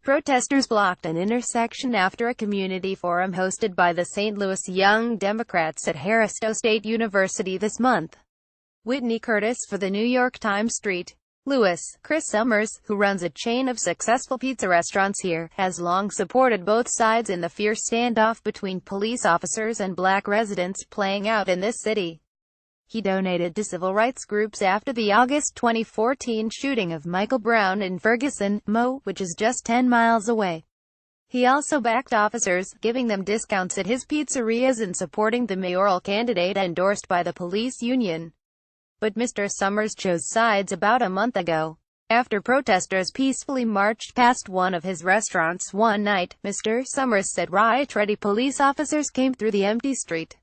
Protesters blocked an intersection after a community forum hosted by the St. Louis Young Democrats at HarrisStowe State University this month. Whitney Curtis for the New York Times. St. Louis. Chris Summers, who runs a chain of successful pizza restaurants here, has long supported both sides in the fierce standoff between police officers and black residents playing out in this city. He donated to civil rights groups after the August 2014 shooting of Michael Brown in Ferguson, Mo, which is just 10 miles away. He also backed officers, giving them discounts at his pizzerias and supporting the mayoral candidate endorsed by the police union. But Mr. Summers chose sides about a month ago. After protesters peacefully marched past one of his restaurants one night, Mr. Summers said riot-ready police officers came through the empty street.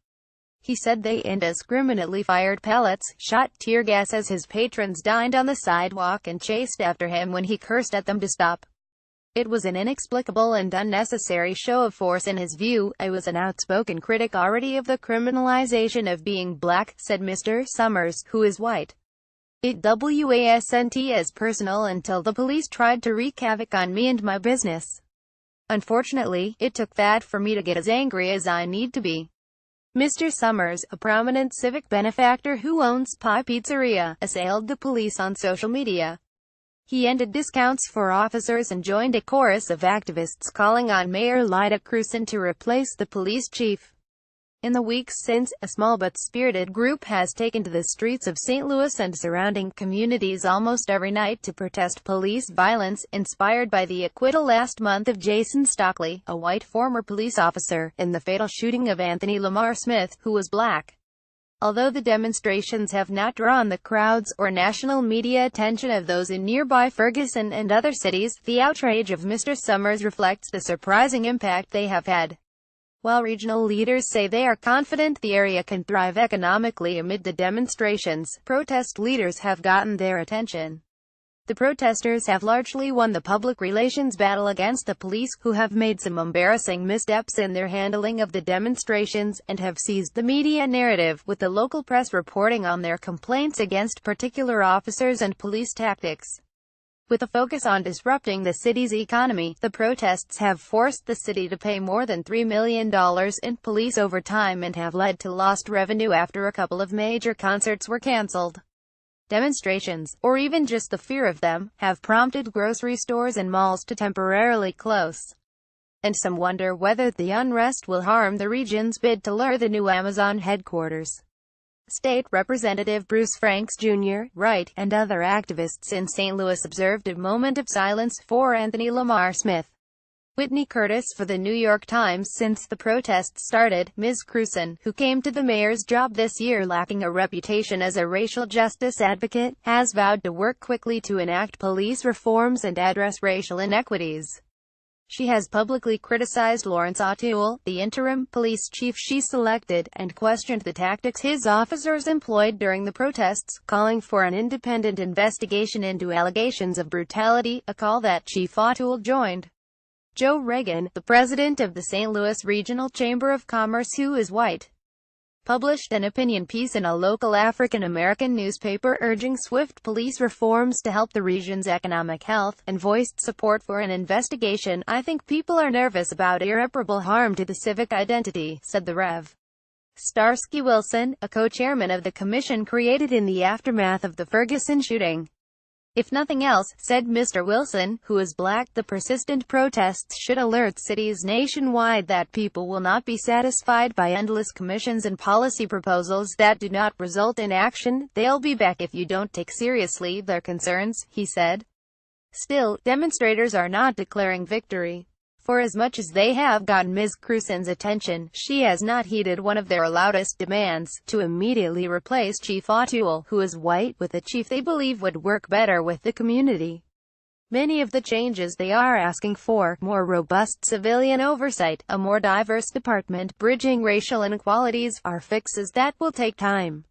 He said they indiscriminately fired pellets, shot tear gas as his patrons dined on the sidewalk and chased after him when he cursed at them to stop. It was an inexplicable and unnecessary show of force in his view. I was an outspoken critic already of the criminalization of being black, said Mr. Summers, who is white. It wasn't as personal until the police tried to wreak havoc on me and my business. Unfortunately, it took that for me to get as angry as I need to be. Mr. Summers, a prominent civic benefactor who owns Pie Pizzeria, assailed the police on social media. He ended discounts for officers and joined a chorus of activists calling on Mayor Whitney Curtis to replace the police chief. In the weeks since, a small but spirited group has taken to the streets of St. Louis and surrounding communities almost every night to protest police violence, inspired by the acquittal last month of Jason Stockley, a white former police officer, in the fatal shooting of Anthony Lamar Smith, who was black. Although the demonstrations have not drawn the crowds or national media attention of those in nearby Ferguson and other cities, the outrage of Mr. Summers reflects the surprising impact they have had. While regional leaders say they are confident the area can thrive economically amid the demonstrations, protest leaders have gotten their attention. The protesters have largely won the public relations battle against the police, who have made some embarrassing missteps in their handling of the demonstrations, and have seized the media narrative, with the local press reporting on their complaints against particular officers and police tactics. With a focus on disrupting the city's economy, the protests have forced the city to pay more than $3 million in police overtime and have led to lost revenue after a couple of major concerts were cancelled. Demonstrations, or even just the fear of them, have prompted grocery stores and malls to temporarily close. And some wonder whether the unrest will harm the region's bid to lure the new Amazon headquarters. State Representative Bruce Franks Jr., right, and other activists in St. Louis observed a moment of silence for Anthony Lamar Smith. Whitney Curtis for the New York Times. Since the protests started, Ms. Curtis, who came to the mayor's job this year lacking a reputation as a racial justice advocate, has vowed to work quickly to enact police reforms and address racial inequities. She has publicly criticized Lawrence O'Toole, the interim police chief she selected, and questioned the tactics his officers employed during the protests, calling for an independent investigation into allegations of brutality, a call that Chief O'Toole joined. Joe Reagan, the president of the St. Louis Regional Chamber of Commerce, who is white, published an opinion piece in a local African-American newspaper urging swift police reforms to help the region's economic health, and voiced support for an investigation. I think people are nervous about irreparable harm to the civic identity, said the Rev. Starsky Wilson, a co-chairman of the commission created in the aftermath of the Ferguson shooting. If nothing else, said Mr. Wilson, who is black, the persistent protests should alert cities nationwide that people will not be satisfied by endless commissions and policy proposals that do not result in action. They'll be back if you don't take seriously their concerns, he said. Still, demonstrators are not declaring victory. For as much as they have gotten Ms. Curtis's attention, she has not heeded one of their loudest demands, to immediately replace Chief O'Toole, who is white, with a chief they believe would work better with the community. Many of the changes they are asking for, more robust civilian oversight, a more diverse department, bridging racial inequalities, are fixes that will take time.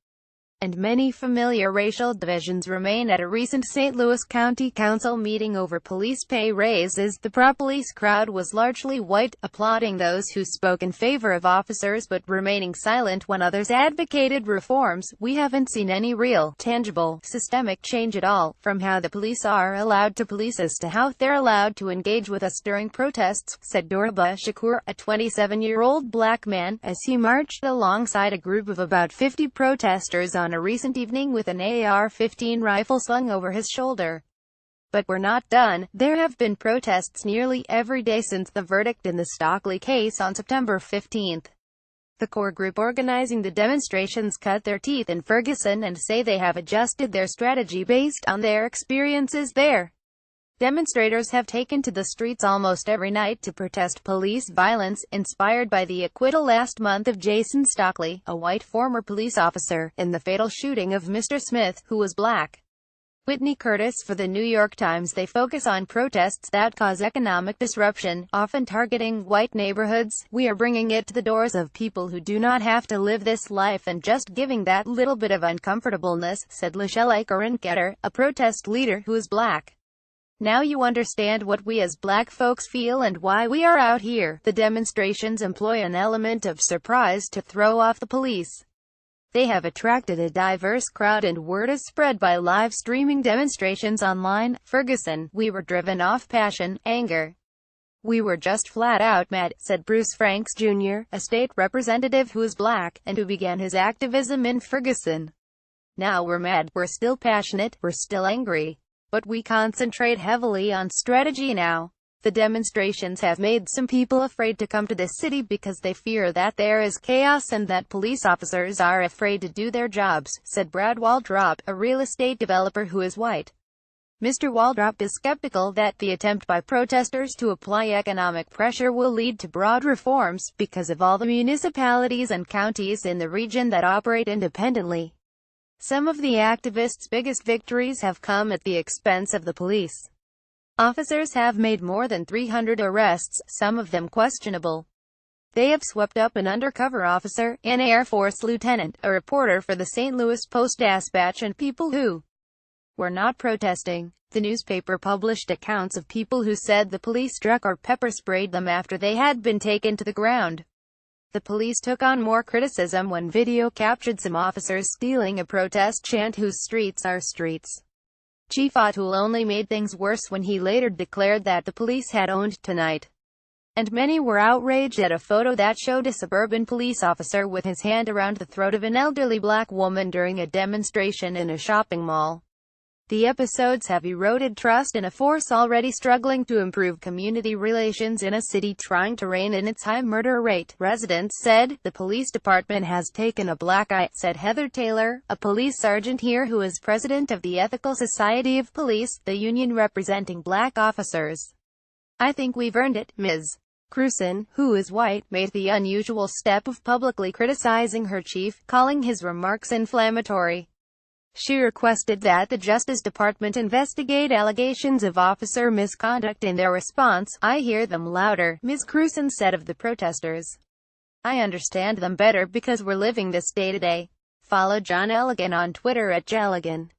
and many familiar racial divisions remain. At a recent St. Louis County Council meeting over police pay raises, the pro-police crowd was largely white, applauding those who spoke in favor of officers but remaining silent when others advocated reforms. "We haven't seen any real, tangible, systemic change at all, from how the police are allowed to police us to how they're allowed to engage with us during protests," said Doraba Shakur, a 27-year-old black man, as he marched alongside a group of about 50 protesters on a recent evening with an AR-15 rifle slung over his shoulder. "But we're not done. There have been protests nearly every day since the verdict in the Stockley case on September 15. The core group organizing the demonstrations cut their teeth in Ferguson and say they have adjusted their strategy based on their experiences there." Demonstrators have taken to the streets almost every night to protest police violence, inspired by the acquittal last month of Jason Stockley, a white former police officer, in the fatal shooting of Mr. Smith, who was black. Whitney Curtis for the New York Times. They focus on protests that cause economic disruption, often targeting white neighborhoods. "We are bringing it to the doors of people who do not have to live this life and just giving that little bit of uncomfortableness," said Lachelle Akerin-Getter, a protest leader who is black. "Now you understand what we as black folks feel and why we are out here." The demonstrations employ an element of surprise to throw off the police. They have attracted a diverse crowd and word is spread by live streaming demonstrations online. Ferguson: "We were driven off passion, anger. We were just flat out mad," said Bruce Franks Jr., a state representative who is black, and who began his activism in Ferguson. "Now we're mad, we're still passionate, we're still angry. But we concentrate heavily on strategy now." The demonstrations have made some people afraid to come to this city because they fear that there is chaos and that police officers are afraid to do their jobs, said Brad Waldrop, a real estate developer who is white. Mr. Waldrop is skeptical that the attempt by protesters to apply economic pressure will lead to broad reforms, because of all the municipalities and counties in the region that operate independently. Some of the activists' biggest victories have come at the expense of the police. Officers have made more than 300 arrests, some of them questionable. They have swept up an undercover officer, an Air Force lieutenant, a reporter for the St. Louis Post-Dispatch, and people who were not protesting. The newspaper published accounts of people who said the police struck or pepper-sprayed them after they had been taken to the ground. The police took on more criticism when video captured some officers stealing a protest chant whose streets are streets. Chief O'Toole only made things worse when he later declared that the police had owned tonight. And many were outraged at a photo that showed a suburban police officer with his hand around the throat of an elderly black woman during a demonstration in a shopping mall. The episodes have eroded trust in a force already struggling to improve community relations in a city trying to rein in its high murder rate, residents said. "The police department has taken a black eye," said Heather Taylor, a police sergeant here who is president of the Ethical Society of Police, the union representing black officers. "I think we've earned it." Ms. Cruson, who is white, made the unusual step of publicly criticizing her chief, calling his remarks inflammatory. She requested that the Justice Department investigate allegations of officer misconduct. In their response, "I hear them louder," Ms. Cruson said of the protesters. "I understand them better because we're living this day to day." Follow John Elligan on Twitter at Jelligan.